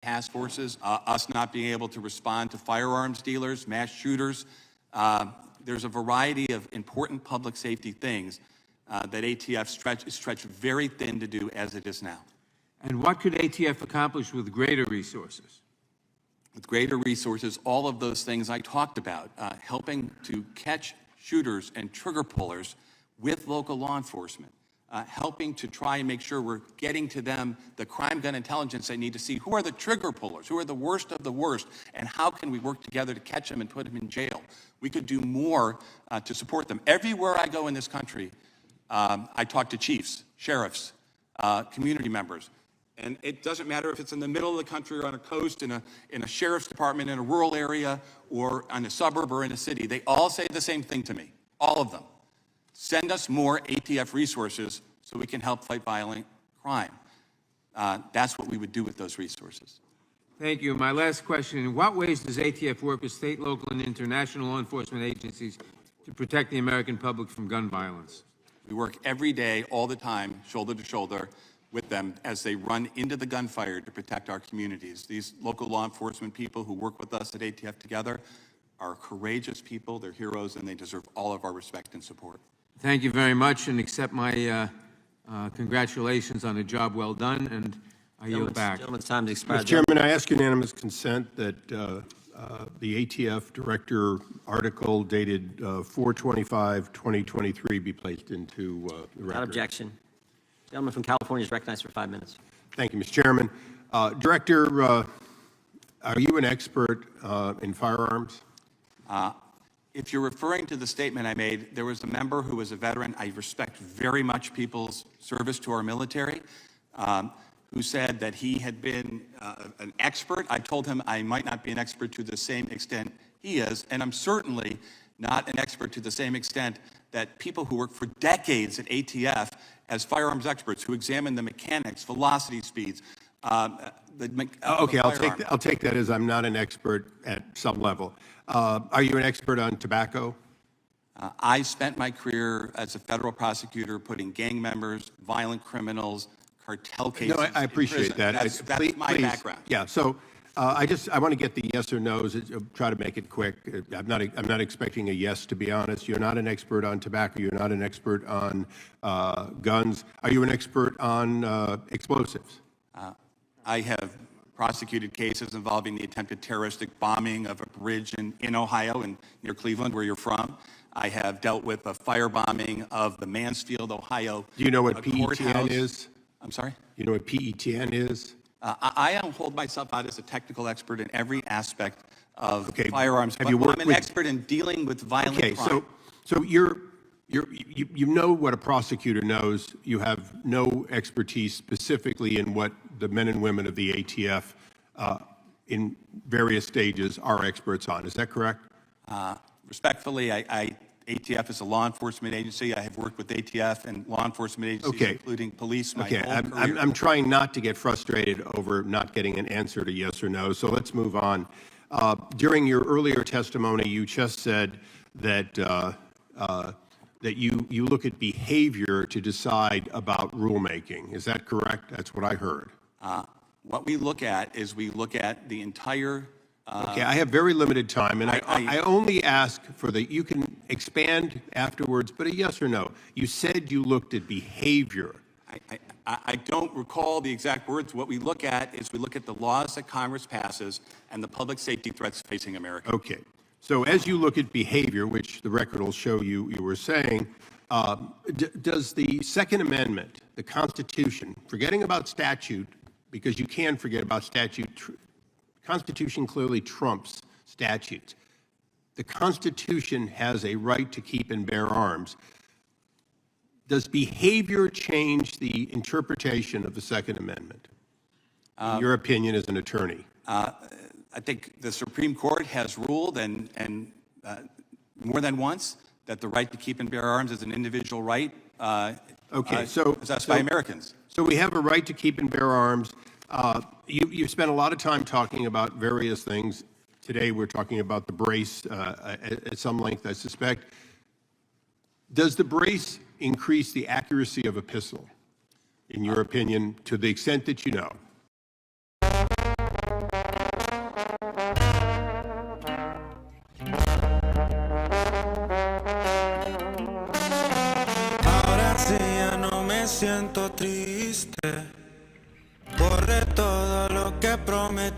task forces, us not being able to respond to firearms dealers, mass shooters. There's a variety of important public safety things that ATF is stretched very thin to do as it is now. And what could ATF accomplish with greater resources? With greater resources, all of those things I talked about, helping to catch shooters and trigger pullers with local law enforcement, helping to try and make sure we're getting to them the crime gun intelligence they need to see who are the trigger pullers, who are the worst of the worst, and how can we work together to catch them and put them in jail. We could do more to support them. Everywhere I go in this country, I talk to chiefs, sheriffs, community members. And it doesn't matter if it's in the middle of the country or on a coast, in a sheriff's department, in a rural area, or on a suburb or in a city. They all say the same thing to me, all of them. Send us more ATF resources so we can help fight violent crime. That's what we would do with those resources. Thank you. My last question, in what ways does ATF work with state, local, and international law enforcement agencies to protect the American public from gun violence? We work every day, all the time, shoulder to shoulder, with them as they run into the gunfire to protect our communities. These local law enforcement people who work with us at ATF together are courageous people, they're heroes, and they deserve all of our respect and support. Thank you very much, and accept my congratulations on a job well done, and I yield back. Gentleman's time to expire. Mr. Chairman, I ask unanimous consent that the ATF Director article dated 4/25/2023 be placed into the record. Without objection. Gentleman from California is recognized for 5 minutes. Thank you, Mr. Chairman. Director, are you an expert in firearms? If you're referring to the statement I made, there was a member who was a veteran. I respect very much people's service to our military, who said that he had been an expert. I told him I might not be an expert to the same extent he is, and I'm certainly not an expert to the same extent that people who work for decades at ATF as firearms experts who examine the mechanics, velocity speeds, okay, I'll take that as I'm not an expert at some level. Are you an expert on tobacco? I spent my career as a federal prosecutor putting gang members, violent criminals, cartel cases. No, I appreciate that. That's my background. Yeah, so I want to get the yes or no's. Try to make it quick. I'm not expecting a yes, to be honest. You're not an expert on tobacco. You're not an expert on guns. Are you an expert on explosives? I have prosecuted cases involving the attempted terroristic bombing of a bridge in Ohio and near Cleveland, where you're from. I have dealt with a firebombing of the Mansfield, Ohio. Do you know what courthouse. PETN is? I'm sorry? You know what PETN is? I don't hold myself out as a technical expert in every aspect of firearms. Have you worked I'm an expert in dealing with violent crime. So you know what a prosecutor knows. You have no expertise specifically in what the men and women of the ATF in various stages are experts on. Is that correct? Respectfully, ATF is a law enforcement agency. I have worked with ATF and law enforcement agencies, including police, my whole career. I'm trying not to get frustrated over not getting an answer to yes or no, so let's move on. During your earlier testimony, you just said that that you look at behavior to decide about rulemaking. Is that correct? That's what I heard. What we look at is we look at the entire... Okay, I have very limited time, and I only ask for you can expand afterwards, but a yes or no. You said you looked at behavior. I don't recall the exact words. What we look at is we look at the laws that Congress passes and the public safety threats facing America. Okay. So as you look at behavior, which the record will show you were saying, does the Second Amendment, the Constitution, forgetting about statute, because you can forget about statute, Constitution clearly trumps statutes. The Constitution has a right to keep and bear arms. Does behavior change the interpretation of the Second Amendment, in your opinion as an attorney? I think the Supreme Court has ruled, and more than once, that the right to keep and bear arms is an individual right possessed by Americans. So we have a right to keep and bear arms. You've spent a lot of time talking about various things. Today we're talking about the brace at some length, I suspect. Does the brace increase the accuracy of a pistol, in your opinion, to the extent that you know? siento triste. Borré todo lo que prometí.